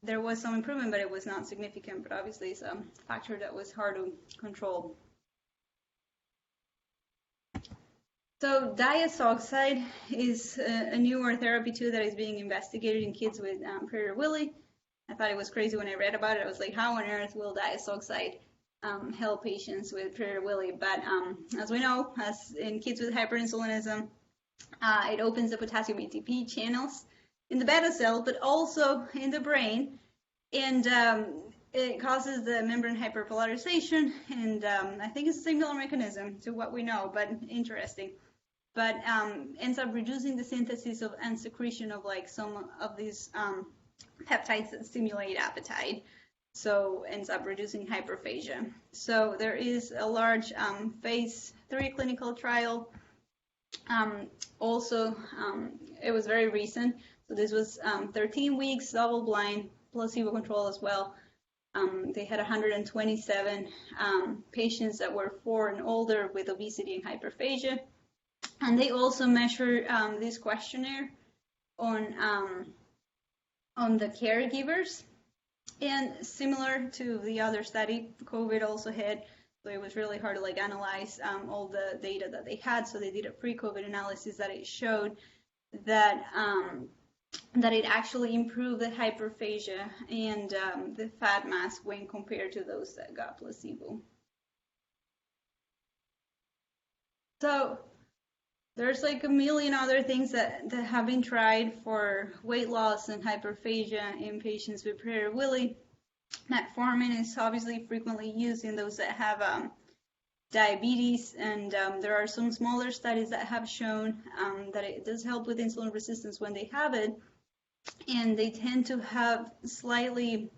there was some improvement, but it was not significant. But obviously, it's a factor that was hard to control. So diazoxide is a newer therapy too that is being investigated in kids with Prader-Willi. I thought it was crazy when I read about it. I was like, how on earth will diazoxide help patients with Prader-Willi? But as we know, as in kids with hyperinsulinism, it opens the potassium ATP channels in the beta cell, but also in the brain, and it causes the membrane hyperpolarization, and I think it's a similar mechanism to what we know, but interesting. But ends up reducing the synthesis of and secretion of some of these peptides that stimulate appetite. So ends up reducing hyperphagia. So there is a large phase 3 clinical trial. It was very recent. So this was 13 weeks, double-blind, placebo-controlled as well. They had 127 patients that were 4 and older with obesity and hyperphagia. And they also measured this questionnaire on the caregivers. And similar to the other study, COVID also hit, so it was really hard to analyze all the data that they had. So they did a pre-COVID analysis that it showed that that it actually improved the hyperphagia and the fat mass when compared to those that got placebo. So there's a million other things that have been tried for weight loss and hyperphagia in patients with Prader-Willi. Metformin is obviously frequently used in those that have diabetes, and there are some smaller studies that have shown that it does help with insulin resistance when they have it, and they tend to have slightly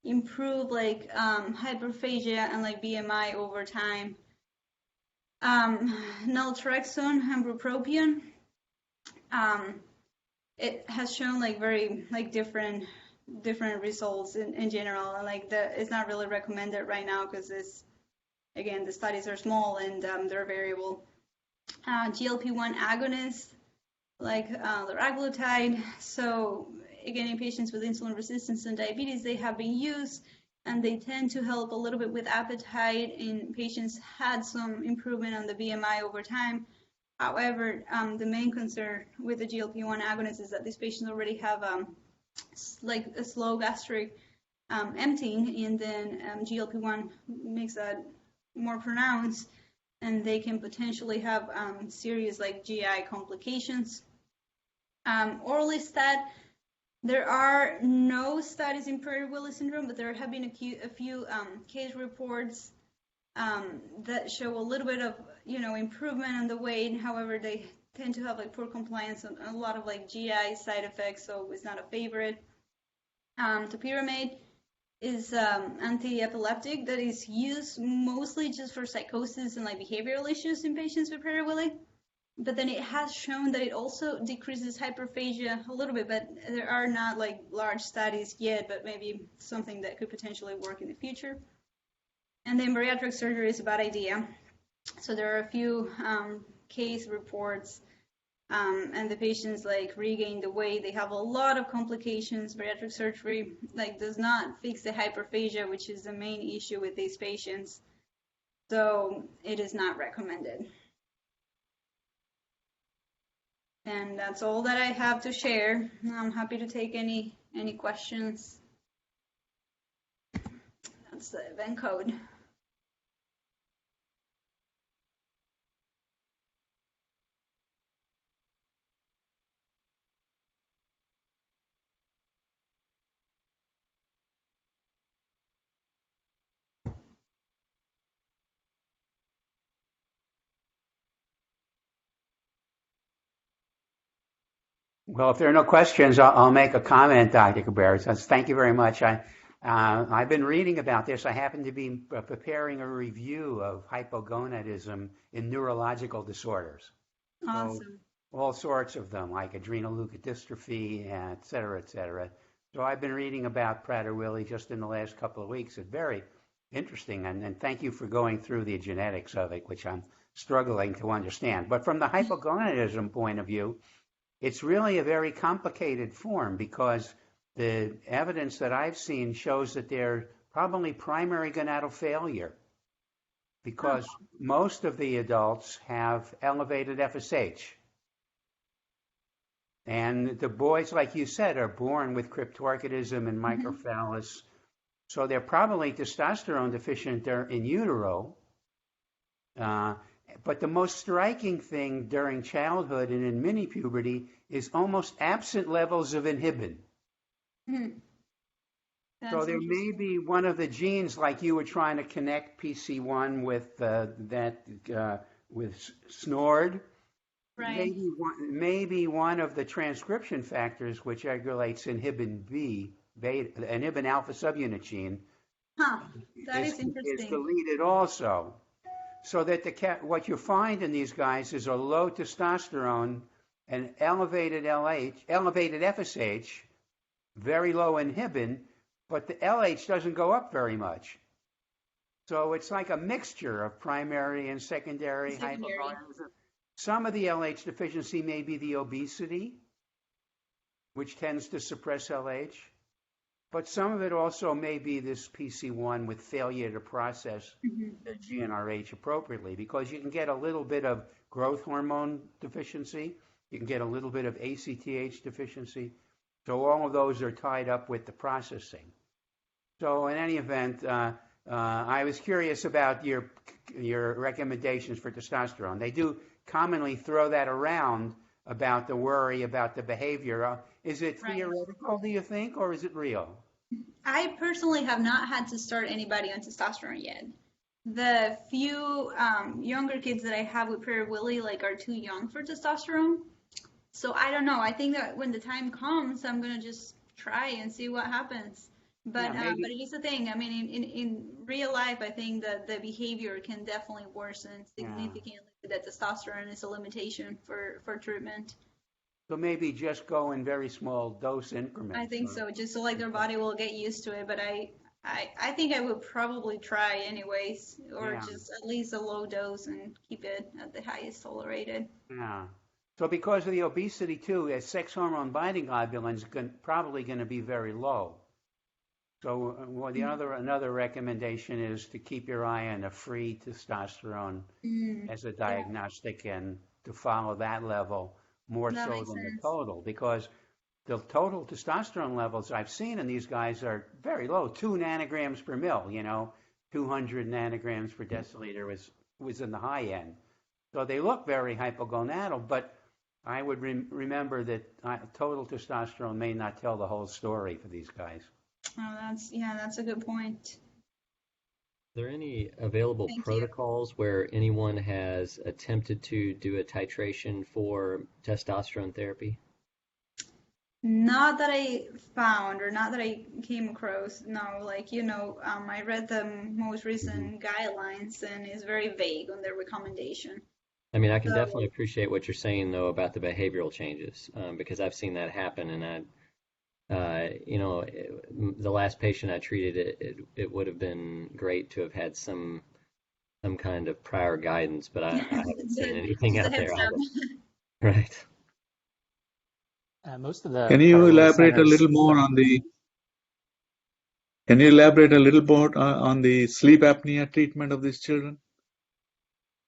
improved hyperphagia and BMI over time. Naltrexone and bupropion, it has shown very different results in general, and it's not really recommended right now because again the studies are small and they're variable. GLP-1 agonists liraglutide. So again, in patients with insulin resistance and diabetes, they have been used, and they tend to help a little bit with appetite, and patients had some improvement on the BMI over time. However, the main concern with the GLP-1 agonists is that these patients already have a slow gastric emptying, and then GLP-1 makes that more pronounced, and they can potentially have serious GI complications. Orlistat. There are no studies in Prader-Willi syndrome, but there have been a few case reports that show a little bit of improvement on the weight. However, they tend to have poor compliance and a lot of GI side effects, so it's not a favorite. Topiramate is anti-epileptic that is used mostly just for psychosis and behavioral issues in patients with Prader-Willi. But then it has shown that it also decreases hyperphagia a little bit, but there are not like large studies yet, but maybe something that could potentially work in the future. And then bariatric surgery is a bad idea. So there are a few case reports, and the patients like regain the weight. They have a lot of complications. Bariatric surgery like does not fix the hyperphagia, which is the main issue with these patients. So it is not recommended. And that's all that I have to share. I'm happy to take any questions. That's the event code. Well, if there are no questions, I'll make a comment, Dr. Cabrera. Thank you very much. I've been reading about this. I happen to be preparing a review of hypogonadism in neurological disorders. Awesome. So, all sorts of them, like adrenal leukodystrophy, et cetera, et cetera. So I've been reading about Prader Willi just in the last couple of weeks. It's very interesting, and thank you for going through the genetics of it, which I'm struggling to understand. But from the hypogonadism point of view, it's really a very complicated form because the evidence that I've seen shows that they're probably primary gonadal failure because most of the adults have elevated FSH. And the boys, like you said, are born with cryptorchidism and microcephalus. So they're probably testosterone deficient in utero. But the most striking thing during childhood and in mini puberty is almost absent levels of inhibin. So there may be one of the genes, like you were trying to connect PC1 with with SNORD. Right. Maybe one of the transcription factors which regulates inhibin inhibin alpha subunit gene. That is interesting. Is deleted also. So that what you find in these guys is a low testosterone and elevated LH, elevated FSH, very low inhibin, but the LH doesn't go up very much. So it's like a mixture of primary and secondary hypogonadism. Some of the LH deficiency may be the obesity, which tends to suppress LH. But some of it also may be this PC1 with failure to process the GnRH appropriately, because you can get a little bit of growth hormone deficiency, you can get a little bit of ACTH deficiency. So all of those are tied up with the processing. So in any event, I was curious about your recommendations for testosterone. They do commonly throw that around about the worry about the behavior. Is it theoretical, do you think, or is it real? I personally have not had to start anybody on testosterone yet. The few younger kids that I have with Prader Willi are too young for testosterone. So I don't know. I think that when the time comes, I'm going to just try and see what happens. But but it is a thing. I mean, in real life, I think that the behavior can definitely worsen significantly. That testosterone is a limitation for treatment. So maybe just go in very small dose increments. I think so, just so their body will get used to it. But I think I would probably try anyways, or just at least a low dose and keep it at the highest tolerated. Yeah. So because of the obesity too, sex hormone binding globulins probably going to be very low. So another recommendation is to keep your eye on a free testosterone as a diagnostic and to follow that level more so than the total, because the total testosterone levels I've seen in these guys are very low, 2 nanograms per mil, 200 nanograms per deciliter was in the high end. So they look very hypogonadal, but I would remember that total testosterone may not tell the whole story for these guys. Oh, that's a good point. Are there any available protocols where anyone has attempted to do a titration for testosterone therapy? Not that I found or not that I came across. No, I read the most recent guidelines and it's very vague on their recommendation. I mean, I can So definitely appreciate what you're saying though about the behavioral changes, because I've seen that happen, and the last patient I treated, it would have been great to have had some kind of prior guidance, but I haven't seen anything just a out heads there up. either. Right. Most of the Can you Prader-Willi elaborate a centers. little more on the Can you elaborate a little more on the sleep apnea treatment of these children?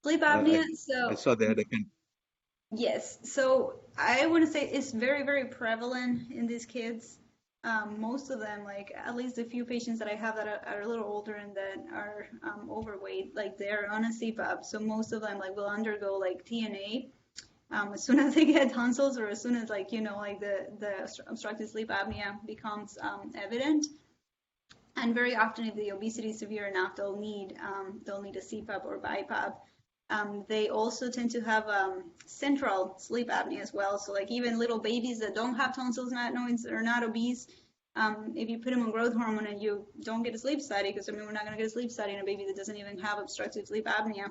Sleep I, apnea. I So saw they had a yes, so I want to say it's very, very prevalent in these kids. Most of them, like at least a few patients that I have that are a little older and that are overweight, like they're on a CPAP. So most of them like will undergo like TNA as soon as they get tonsils or as soon as like like the obstructive sleep apnea becomes evident. And very often, if the obesity is severe enough, they'll need a CPAP or BiPAP. They also tend to have central sleep apnea as well. So like even little babies that don't have tonsils, not adenoids, or not obese, if you put them on growth hormone and you don't get a sleep study, because I mean we're not going to get a sleep study in a baby that doesn't even have obstructive sleep apnea.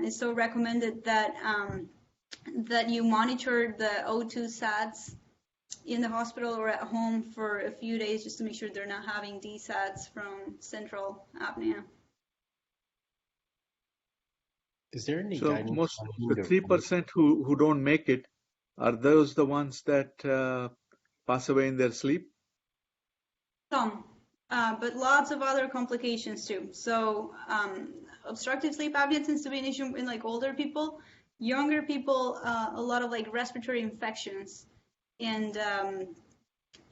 It's so recommended that that you monitor the O2 sats in the hospital or at home for a few days just to make sure they're not having DSATs from central apnea. Is there any So guidance most on the the 3% who don't make it, are those the ones that pass away in their sleep? Some, but lots of other complications too. So obstructive sleep apnea tends to be an issue in like older people. Younger people, a lot of like respiratory infections and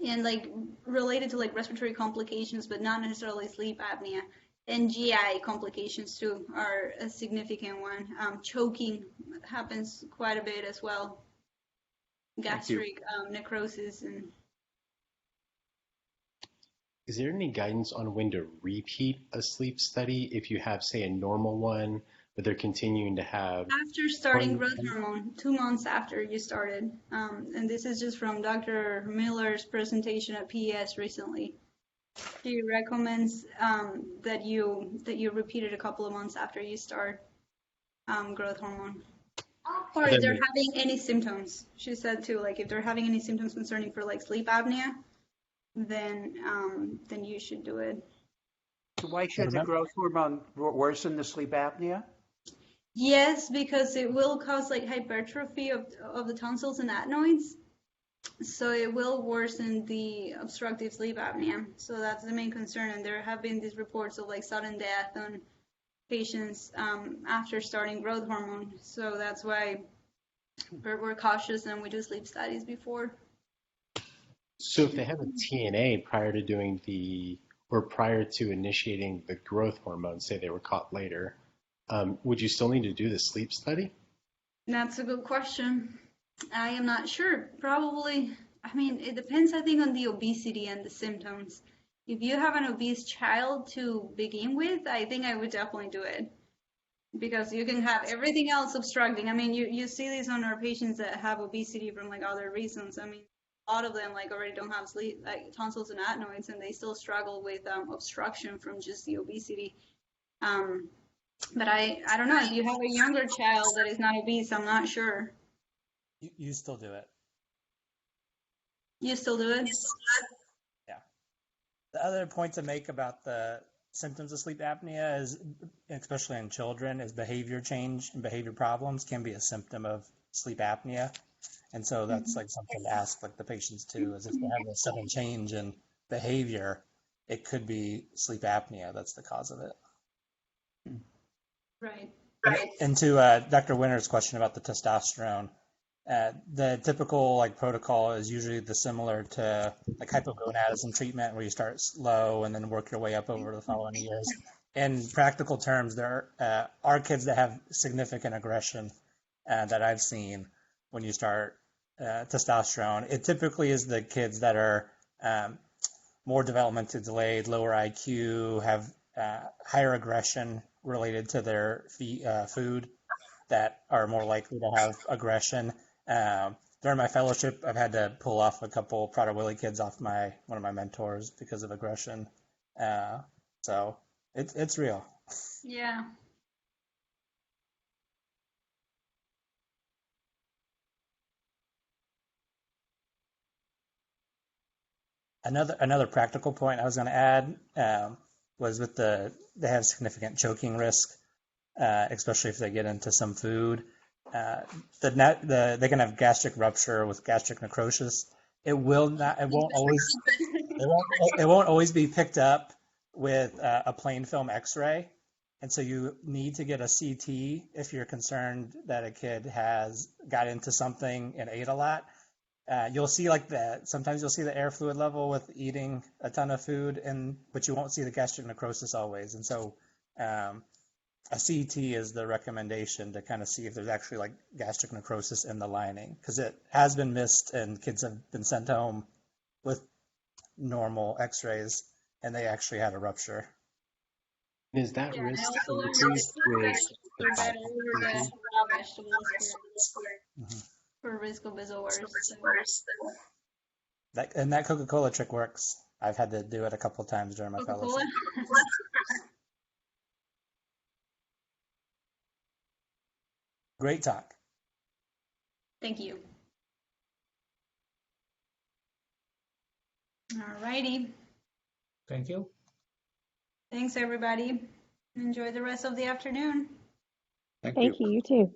like related to like respiratory complications, but not necessarily sleep apnea. And GI complications too are a significant one. Choking happens quite a bit as well. Thank you. Gastric necrosis and Is there any guidance on when to repeat a sleep study if you have, say, a normal one, but they're continuing to have after starting growth hormone, 2 months after you started. And this is just from Dr. Miller's presentation at PES recently. She recommends that you repeat it a couple of months after you start growth hormone. Or if they're having any symptoms, she said too, like if they're having any symptoms concerning for like sleep apnea, then you should do it. So why should the growth hormone worsen the sleep apnea? Yes, because it will cause like hypertrophy of the tonsils and adenoids. So it will worsen the obstructive sleep apnea. So that's the main concern. And there have been these reports of like sudden death on patients after starting growth hormone. So that's why we're cautious and we do sleep studies before. So if they have a TNA prior to doing or prior to initiating the growth hormone, say they were caught later, would you still need to do the sleep study? That's a good question. I am not sure. Probably. I mean, it depends, I think, on the obesity and the symptoms. If you have an obese child to begin with, I think I would definitely do it. Because you can have everything else obstructing. I mean, you see these on our patients that have obesity from like other reasons. I mean, a lot of them like already don't have sleep, like tonsils and adenoids, and they still struggle with obstruction from just the obesity. But I don't know, if you have a younger child that is not obese, I'm not sure. You still do it. You still do it? Yeah. The other point to make about the symptoms of sleep apnea is, especially in children, is behavior change and behavior problems can be a symptom of sleep apnea. And so that's like something to ask like the patients too, is if they have a sudden change in behavior, it could be sleep apnea that's the cause of it. Right. And to Dr. Winter's question about the testosterone, the typical like protocol is usually similar to like hypogonadism treatment, where you start slow and then work your way up over the following years. In practical terms, there are kids that have significant aggression that I've seen when you start testosterone. It typically is the kids that are more developmentally delayed, lower IQ, have higher aggression related to their food, that are more likely to have aggression. During my fellowship, I've had to pull off a couple Prader-Willi kids off one of my mentors because of aggression. So it's real. Yeah. Another practical point I was going to add was with they have significant choking risk, especially if they get into some food. They can have gastric rupture with gastric necrosis. It won't always be picked up with a plain film X-ray, and so you need to get a CT if you're concerned that a kid has got into something and ate a lot. You'll see sometimes you'll see the air fluid level with eating a ton of food, but you won't see the gastric necrosis always. And so a CT is the recommendation to kind of see if there's actually like gastric necrosis in the lining, because it has been missed and kids have been sent home with normal X-rays and they actually had a rupture. Is that Yeah, risk I also learned increased with the for better over the biopsy? raw vegetables Mm-hmm. for risk of visual worse. That Coca-Cola trick works. I've had to do it a couple of times during my Coca-Cola. fellowship. Great talk. Thank you. All righty. Thank you. Thanks, everybody. Enjoy the rest of the afternoon. Thank Thank you, you too.